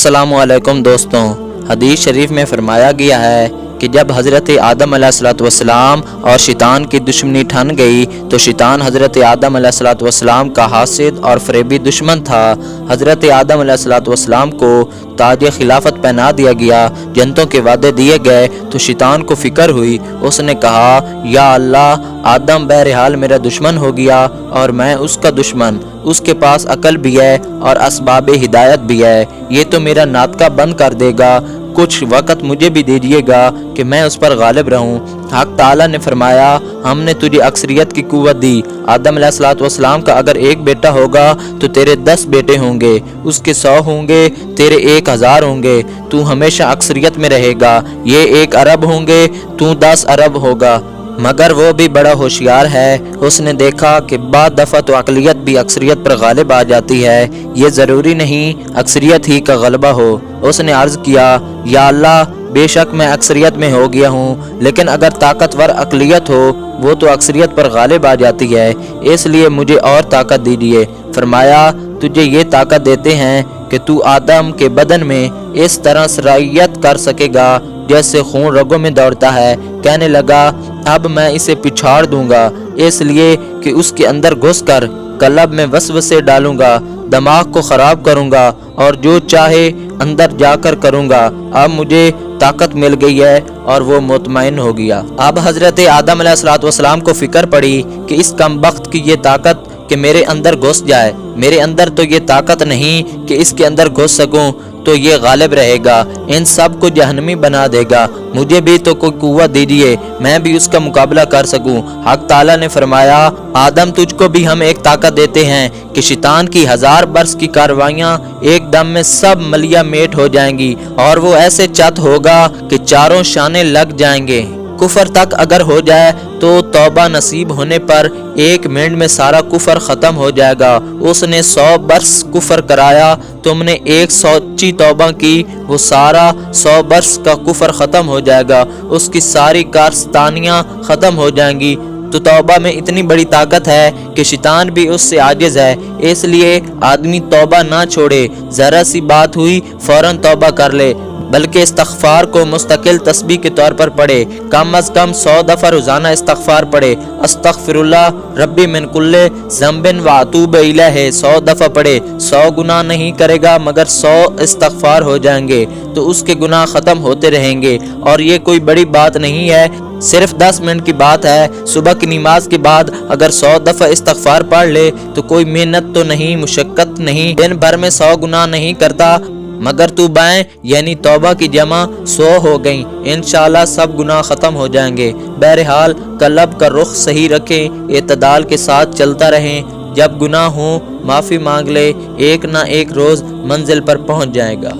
अस्सलामुअलैकुम दोस्तों, हदीस शरीफ में फरमाया गया है कि जब हज़रत आदम अलैहिस्सलाम और शैतान की दुश्मनी ठन गई तो शैतान हज़रत आदम अलैहिस्सलाम का हासिद और फरेबी दुश्मन था। हज़रत आदम अलैहिस्सलाम को ताज खिलाफत पहना दिया गया, जन्नतों के वादे दिए गए तो शैतान को फ़िक्र हुई। उसने कहा, या अल्लाह, आदम बहरहाल मेरा दुश्मन हो गया और मैं उसका दुश्मन। उसके पास अकल भी है और असबाब हिदायत भी है, ये तो मेरा नातका बंद कर देगा। कुछ वक़्त मुझे भी दीजिएगा कि मैं उस पर गालिब रहूं। हक ताला ने फरमाया, हमने तुझे अक्सरियत की कुव्वत दी। आदम अलैहिस्सलाम का अगर एक बेटा होगा तो तेरे 10 बेटे होंगे, उसके 100 होंगे, तेरे 1000 होंगे। तू हमेशा अक्सरियत में रहेगा। ये 1 अरब होंगे, तू 10 अरब होगा। मगर वो भी बड़ा होशियार है। उसने देखा कि बाद दफ़ा तो अक़लियत भी अक्सरियत पर गालिब आ जाती है, ये ज़रूरी नहीं अक्सरियत ही का गलबा हो। उसने अर्ज़ किया, या अल्लाह, बेशक मैं अक्सरियत में हो गया हूँ, लेकिन अगर ताकतवर अक़लियत हो वो तो अक्सरियत पर गालिब आ जाती है, इसलिए मुझे और ताकत दीजिए। फरमाया, तुझे ये ताकत देते हैं कि तू आदम के बदन में इस तरह सरायत कर सकेगा जैसे खून रगों में दौड़ता है। कहने लगा, अब मैं इसे पिछाड़ दूंगा, इसलिए कि उसके अंदर घुसकर कल्ब में वसवसे डालूंगा, दिमाग को ख़राब करूंगा और जो चाहे अंदर जाकर करूंगा। अब मुझे ताकत मिल गई है और वो मुतमईन हो गया। अब हज़रत आदम अलैहिस्सलाम को फ़िक्र पड़ी कि इस कमबख्त की ये ताकत कि मेरे अंदर घुस जाए, मेरे अंदर तो ये ताकत नहीं कि इसके अंदर घुस सकूं, तो ये गालिब रहेगा, इन सब को जहन्नमी बना देगा। मुझे भी तो कोई कुव्वत दीजिए, मैं भी उसका मुकाबला कर सकूं। हक ताला ने फरमाया, आदम, तुझको भी हम एक ताकत देते हैं कि शैतान की 1000 बरस की कार्रवाइयाँ एक दम में सब मलिया मेट हो जाएंगी और वो ऐसे चत होगा कि चारों शाने लग जाएंगे। कुफर तक अगर हो जाए तो तौबा नसीब होने पर 1 मिनट में सारा कुफर ख़त्म हो जाएगा। उसने 100 बरस कुफर कराया, तुमने 1 सच्ची तौबा की, वो सारा 100 बरस का कुफर ख़त्म हो जाएगा, उसकी सारी कारस्तानियाँ ख़त्म हो जाएंगी। तो तौबा में इतनी बड़ी ताकत है कि शैतान भी उससे आजिज़ है, इसलिए आदमी तौबा ना छोड़े। ज़रा सी बात हुई फ़ौरन तौबा कर ले, बल्कि इस्तग़फ़ार को मुस्तकिल तस्बीह के तौर पर पढ़े। कम अज़ कम 100 दफ़ा रोज़ाना इस्तग़फ़ार पढ़े। अस्तग़फ़िरुल्लाह रब्बी मिन कुल्ले ज़ंबिन व अतूबु इलैहि 100 दफ़ा पढ़े। 100 गुनाह नहीं करेगा मगर 100 इस्तग़फ़ार हो जाएंगे तो उसके गुनाह ख़त्म होते रहेंगे। और ये कोई बड़ी बात नहीं है, सिर्फ 10 मिनट की बात है। सुबह की नमाज के बाद अगर 100 दफ़ा इस्तग़फ़ार पढ़ ले तो कोई मेहनत तो नहीं, मुशक्क़त नहीं, दिन भर में 100 गुनाह नहीं करता, मगर तू बाएं यानी तौबा की जमा 100 हो गई। इंशाअल्लाह सब गुनाह ख़त्म हो जाएंगे। बहरहाल कल्ब का रुख सही रखें, एतदाल के साथ चलता रहें। जब गुनाह हो माफ़ी मांग ले, एक ना एक रोज़ मंजिल पर पहुंच जाएगा।